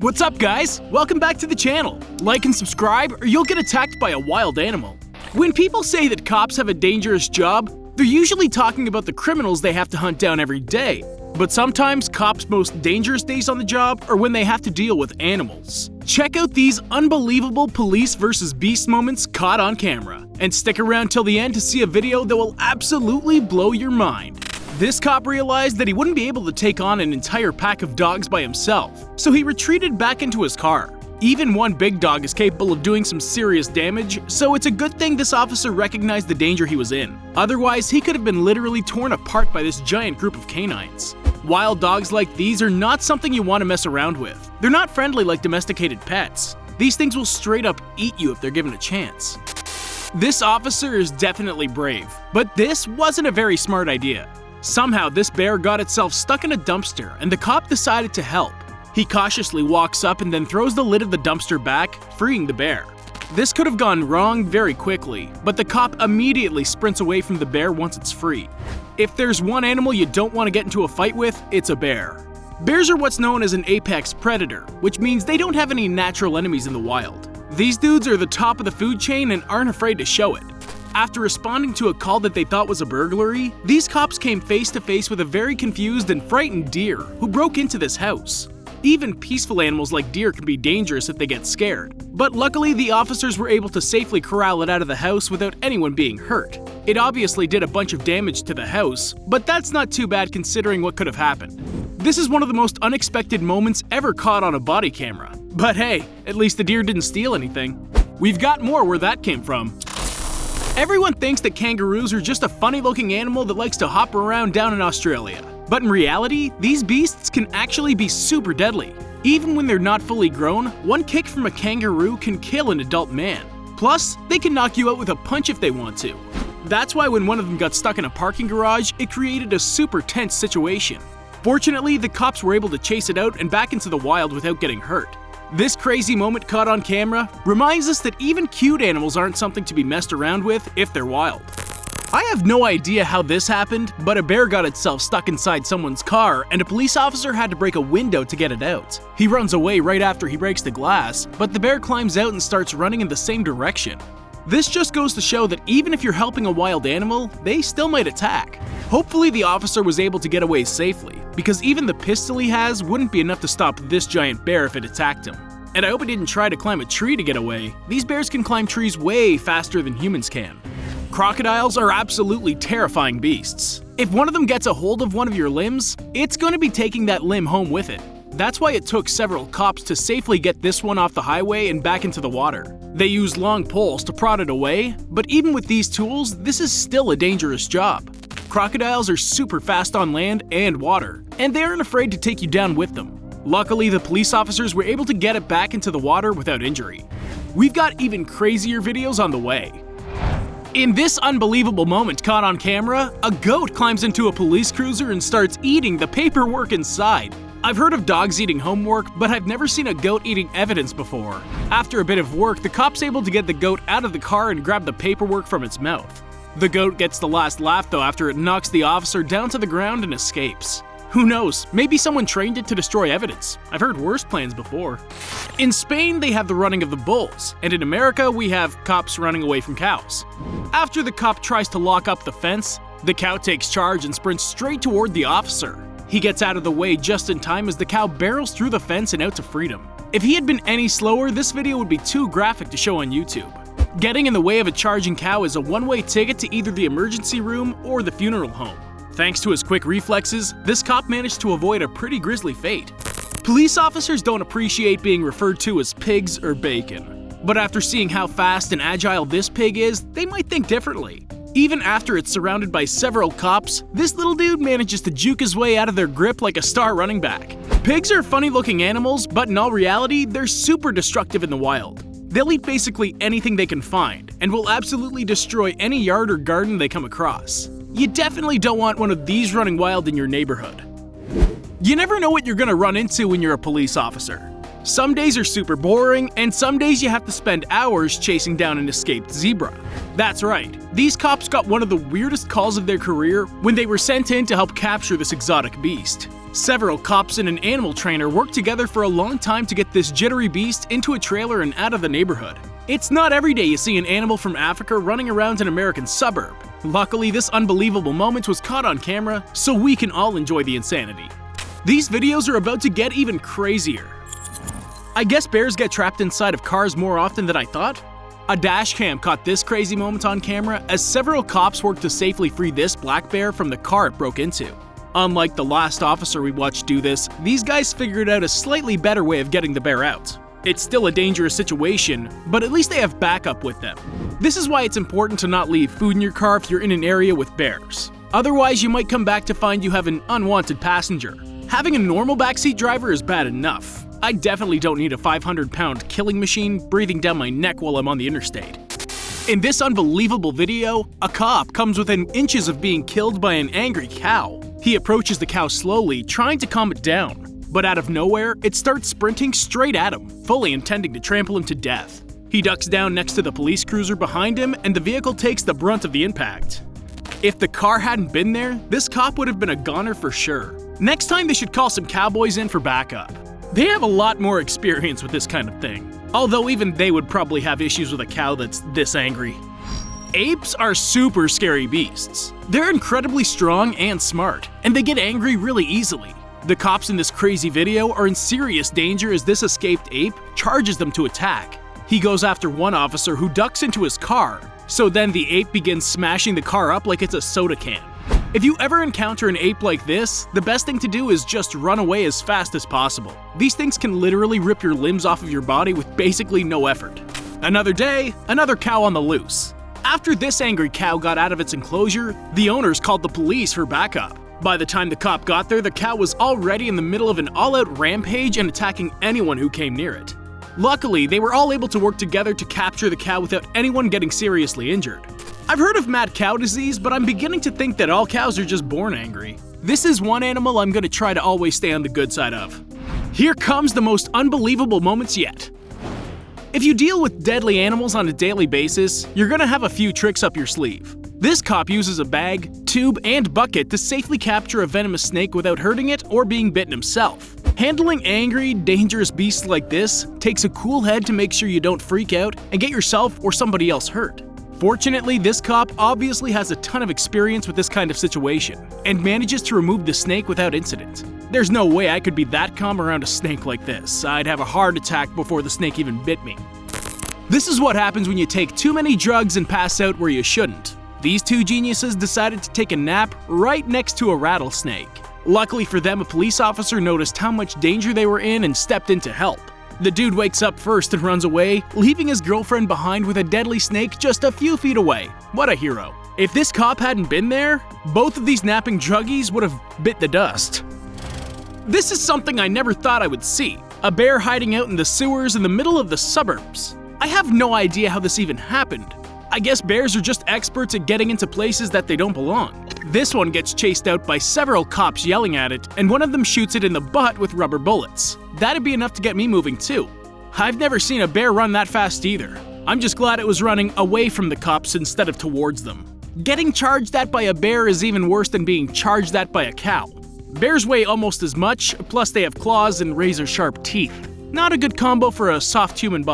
What's up, guys? Welcome back to the channel. Like and subscribe or you'll get attacked by a wild animal. When people say that cops have a dangerous job, they're usually talking about the criminals they have to hunt down every day. But sometimes cops' most dangerous days on the job are when they have to deal with animals. Check out these unbelievable police versus beast moments caught on camera. And stick around till the end to see a video that will absolutely blow your mind. This cop realized that he wouldn't be able to take on an entire pack of dogs by himself, so he retreated back into his car. Even one big dog is capable of doing some serious damage, so it's a good thing this officer recognized the danger he was in. Otherwise, he could have been literally torn apart by this giant group of canines. Wild dogs like these are not something you want to mess around with. They're not friendly like domesticated pets. These things will straight up eat you if they're given a chance. This officer is definitely brave, but this wasn't a very smart idea. Somehow, this bear got itself stuck in a dumpster, and the cop decided to help. He cautiously walks up and then throws the lid of the dumpster back, freeing the bear. This could have gone wrong very quickly, but the cop immediately sprints away from the bear once it's free. If there's one animal you don't want to get into a fight with, it's a bear. Bears are what's known as an apex predator, which means they don't have any natural enemies in the wild. These dudes are the top of the food chain and aren't afraid to show it. After responding to a call that they thought was a burglary, these cops came face to face with a very confused and frightened deer who broke into this house. Even peaceful animals like deer can be dangerous if they get scared, but luckily the officers were able to safely corral it out of the house without anyone being hurt. It obviously did a bunch of damage to the house, but that's not too bad considering what could have happened. This is one of the most unexpected moments ever caught on a body camera. But hey, at least the deer didn't steal anything. We've got more where that came from. Everyone thinks that kangaroos are just a funny-looking animal that likes to hop around down in Australia. But in reality, these beasts can actually be super deadly. Even when they're not fully grown, one kick from a kangaroo can kill an adult man. Plus, they can knock you out with a punch if they want to. That's why when one of them got stuck in a parking garage, it created a super tense situation. Fortunately, the cops were able to chase it out and back into the wild without getting hurt. This crazy moment caught on camera reminds us that even cute animals aren't something to be messed around with if they're wild. I have no idea how this happened, but a bear got itself stuck inside someone's car and a police officer had to break a window to get it out. He runs away right after he breaks the glass, but the bear climbs out and starts running in the same direction. This just goes to show that even if you're helping a wild animal, they still might attack. Hopefully the officer was able to get away safely, because even the pistol he has wouldn't be enough to stop this giant bear if it attacked him. And I hope he didn't try to climb a tree to get away. These bears can climb trees way faster than humans can. Crocodiles are absolutely terrifying beasts. If one of them gets a hold of one of your limbs, it's going to be taking that limb home with it. That's why it took several cops to safely get this one off the highway and back into the water. They used long poles to prod it away, but even with these tools, this is still a dangerous job. Crocodiles are super fast on land and water, and they aren't afraid to take you down with them. Luckily, the police officers were able to get it back into the water without injury. We've got even crazier videos on the way. In this unbelievable moment caught on camera, a goat climbs into a police cruiser and starts eating the paperwork inside. I've heard of dogs eating homework, but I've never seen a goat eating evidence before. After a bit of work, the cop's able to get the goat out of the car and grab the paperwork from its mouth. The goat gets the last laugh though after it knocks the officer down to the ground and escapes. Who knows, maybe someone trained it to destroy evidence. I've heard worse plans before. In Spain, they have the running of the bulls, and in America, we have cops running away from cows. After the cop tries to lock up the fence, the cow takes charge and sprints straight toward the officer. He gets out of the way just in time as the cow barrels through the fence and out to freedom. If he had been any slower, this video would be too graphic to show on YouTube. Getting in the way of a charging cow is a one-way ticket to either the emergency room or the funeral home. Thanks to his quick reflexes, this cop managed to avoid a pretty grisly fate. Police officers don't appreciate being referred to as pigs or bacon. But after seeing how fast and agile this pig is, they might think differently. Even after it's surrounded by several cops, this little dude manages to juke his way out of their grip like a star running back. Pigs are funny-looking animals, but in all reality, they're super destructive in the wild. They'll eat basically anything they can find, and will absolutely destroy any yard or garden they come across. You definitely don't want one of these running wild in your neighborhood. You never know what you're gonna run into when you're a police officer. Some days are super boring, and some days you have to spend hours chasing down an escaped zebra. That's right, these cops got one of the weirdest calls of their career when they were sent in to help capture this exotic beast. Several cops and an animal trainer worked together for a long time to get this jittery beast into a trailer and out of the neighborhood. It's not every day you see an animal from Africa running around an American suburb. Luckily, this unbelievable moment was caught on camera, so we can all enjoy the insanity. These videos are about to get even crazier. I guess bears get trapped inside of cars more often than I thought? A dash cam caught this crazy moment on camera as several cops worked to safely free this black bear from the car it broke into. Unlike the last officer we watched do this, these guys figured out a slightly better way of getting the bear out. It's still a dangerous situation, but at least they have backup with them. This is why it's important to not leave food in your car if you're in an area with bears. Otherwise, you might come back to find you have an unwanted passenger. Having a normal backseat driver is bad enough. I definitely don't need a 500-pound killing machine breathing down my neck while I'm on the interstate. In this unbelievable video, a cop comes within inches of being killed by an angry cow. He approaches the cow slowly, trying to calm it down. But out of nowhere, it starts sprinting straight at him, fully intending to trample him to death. He ducks down next to the police cruiser behind him, and the vehicle takes the brunt of the impact. If the car hadn't been there, this cop would have been a goner for sure. Next time, they should call some cowboys in for backup. They have a lot more experience with this kind of thing, although even they would probably have issues with a cow that's this angry. Apes are super scary beasts. They're incredibly strong and smart, and they get angry really easily. The cops in this crazy video are in serious danger as this escaped ape charges them to attack. He goes after one officer who ducks into his car, so then the ape begins smashing the car up like it's a soda can. If you ever encounter an ape like this, the best thing to do is just run away as fast as possible. These things can literally rip your limbs off of your body with basically no effort. Another day, another cow on the loose. After this angry cow got out of its enclosure, the owners called the police for backup. By the time the cop got there, the cow was already in the middle of an all-out rampage and attacking anyone who came near it. Luckily, they were all able to work together to capture the cow without anyone getting seriously injured. I've heard of mad cow disease, but I'm beginning to think that all cows are just born angry. This is one animal I'm going to try to always stay on the good side of. Here comes the most unbelievable moments yet. If you deal with deadly animals on a daily basis, you're going to have a few tricks up your sleeve. This cop uses a bag, tube, and bucket to safely capture a venomous snake without hurting it or being bitten himself. Handling angry, dangerous beasts like this takes a cool head to make sure you don't freak out and get yourself or somebody else hurt. Fortunately, this cop obviously has a ton of experience with this kind of situation and manages to remove the snake without incident. There's no way I could be that calm around a snake like this. I'd have a heart attack before the snake even bit me. This is what happens when you take too many drugs and pass out where you shouldn't. These two geniuses decided to take a nap right next to a rattlesnake. Luckily for them, a police officer noticed how much danger they were in and stepped in to help. The dude wakes up first and runs away, leaving his girlfriend behind with a deadly snake just a few feet away. What a hero. If this cop hadn't been there, both of these napping druggies would have bit the dust. This is something I never thought I would see. A bear hiding out in the sewers in the middle of the suburbs. I have no idea how this even happened. I guess bears are just experts at getting into places that they don't belong. This one gets chased out by several cops yelling at it, and one of them shoots it in the butt with rubber bullets. That'd be enough to get me moving too. I've never seen a bear run that fast either. I'm just glad it was running away from the cops instead of towards them. Getting charged at by a bear is even worse than being charged at by a cow. Bears weigh almost as much, plus they have claws and razor-sharp teeth. Not a good combo for a soft human body.